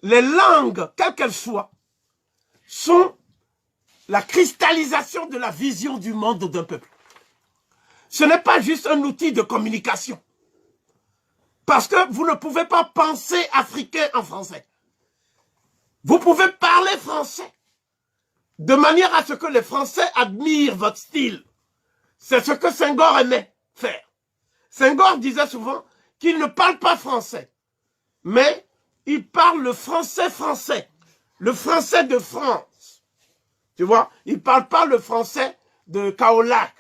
les langues, quelles qu'elles soient, sont la cristallisation de la vision du monde d'un peuple. Ce n'est pas juste un outil de communication. Parce que vous ne pouvez pas penser africain en français. Vous pouvez parler français de manière à ce que les Français admirent votre style. C'est ce que Senghor aimait faire. Senghor disait souvent qu'il ne parle pas français, mais il parle le français français, le français de France. Tu vois, il ne parle pas le français de Kaolack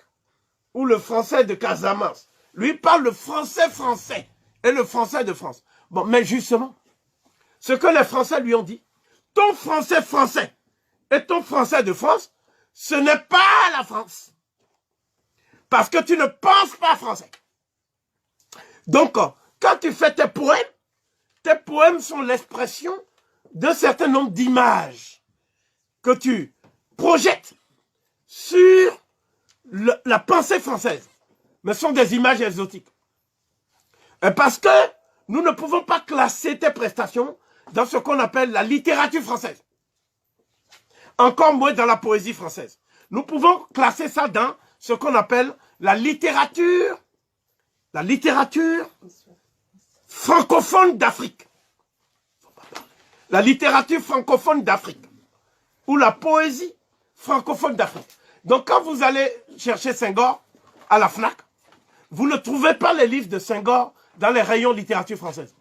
ou le français de Casamance. Lui, il parle le français français et le français de France. Bon, mais justement, ce que les Français lui ont dit, ton français français et ton français de France, ce n'est pas la France. Parce que tu ne penses pas français. Donc, quand tu fais tes poèmes sont l'expression d'un certain nombre d'images que tu projettes sur la pensée française. Mais ce sont des images exotiques. Et parce que nous ne pouvons pas classer tes prestations dans ce qu'on appelle la littérature française. Encore moins dans la poésie française. Nous pouvons classer ça dans ce qu'on appelle la littérature francophone d'Afrique. La littérature francophone d'Afrique. Ou la poésie francophone d'Afrique. Donc quand vous allez chercher Senghor à la FNAC, vous ne trouvez pas les livres de Senghor dans les rayons littérature française.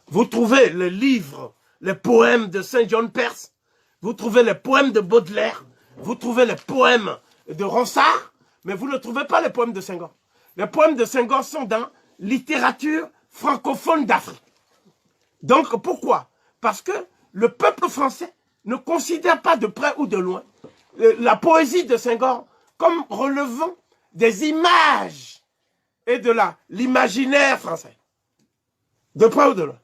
Vous trouvez les livres, les poèmes de Saint-John Perse, vous trouvez les poèmes de Baudelaire, vous trouvez les poèmes de Ronsard, mais vous ne trouvez pas les poèmes de Senghor. Les poèmes de Senghor sont dans littérature francophone d'Afrique. Donc pourquoi? Parce que le peuple français ne considère pas de près ou de loin la poésie de Senghor comme relevant des images et de l'imaginaire français. De près ou de loin.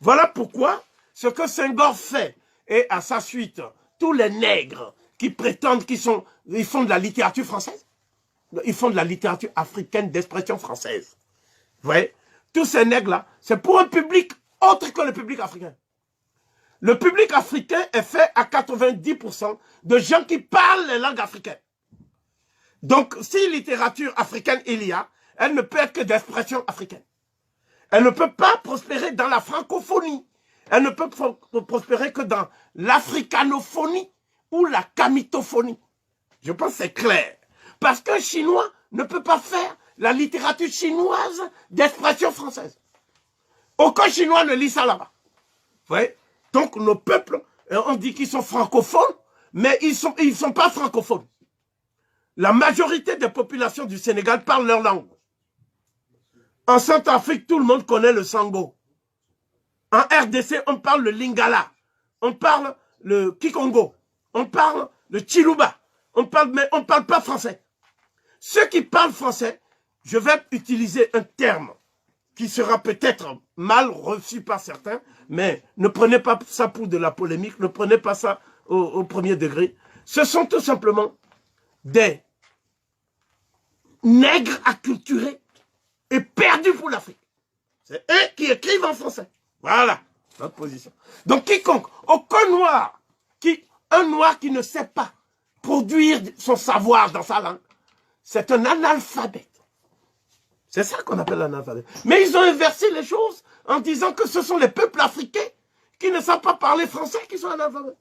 Voilà pourquoi ce que Senghor fait, et à sa suite, tous les nègres qui prétendent qu'ils font de la littérature française, ils font de la littérature africaine d'expression française. Vous voyez? Tous ces nègres-là, c'est pour un public autre que le public africain. Le public africain est fait à 90% de gens qui parlent les langues africaines. Donc, si littérature africaine il y a, elle ne peut être que d'expression africaine. Elle ne peut pas prospérer dans la francophonie. Elle ne peut prospérer que dans l'africanophonie ou la kamitophonie. Je pense que c'est clair. Parce qu'un Chinois ne peut pas faire la littérature chinoise d'expression française. Aucun Chinois ne lit ça là-bas. Vous voyez? Donc nos peuples, on dit qu'ils sont francophones, mais ils sont pas francophones. La majorité des populations du Sénégal parlent leur langue. En Centrafrique, tout le monde connaît le Sango. En RDC, on parle le Lingala. On parle le Kikongo. On parle le Chiluba. Mais on ne parle pas français. Ceux qui parlent français, je vais utiliser un terme qui sera peut-être mal reçu par certains, mais ne prenez pas ça pour de la polémique, ne prenez pas ça au premier degré. Ce sont tout simplement des nègres acculturés et perdus pour l'Afrique. C'est eux qui écrivent en français. Voilà notre position. Donc quiconque, un noir qui ne sait pas produire son savoir dans sa langue, c'est un analphabète. C'est ça qu'on appelle l'analphabète. Mais ils ont inversé les choses en disant que ce sont les peuples africains qui ne savent pas parler français qui sont analphabètes.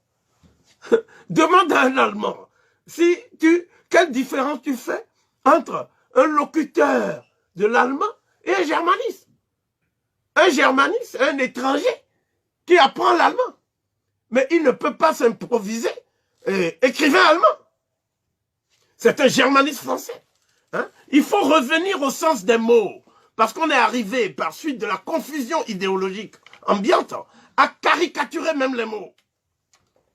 Demande à un Allemand, quelle différence tu fais entre un locuteur de l'allemand et un germaniste. Un germaniste, un étranger qui apprend l'allemand. Mais il ne peut pas s'improviser écrivain allemand. C'est un germaniste français. Hein? Il faut revenir au sens des mots, parce qu'on est arrivé, par suite de la confusion idéologique ambiante, à caricaturer même les mots.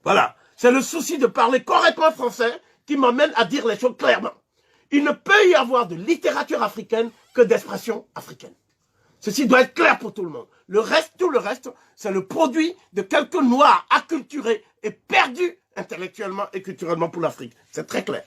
Voilà, c'est le souci de parler correctement français qui m'amène à dire les choses clairement. Il ne peut y avoir de littérature africaine que d'expression africaine. Ceci doit être clair pour tout le monde. Tout le reste, c'est le produit de quelques noirs acculturés et perdus intellectuellement et culturellement pour l'Afrique. C'est très clair.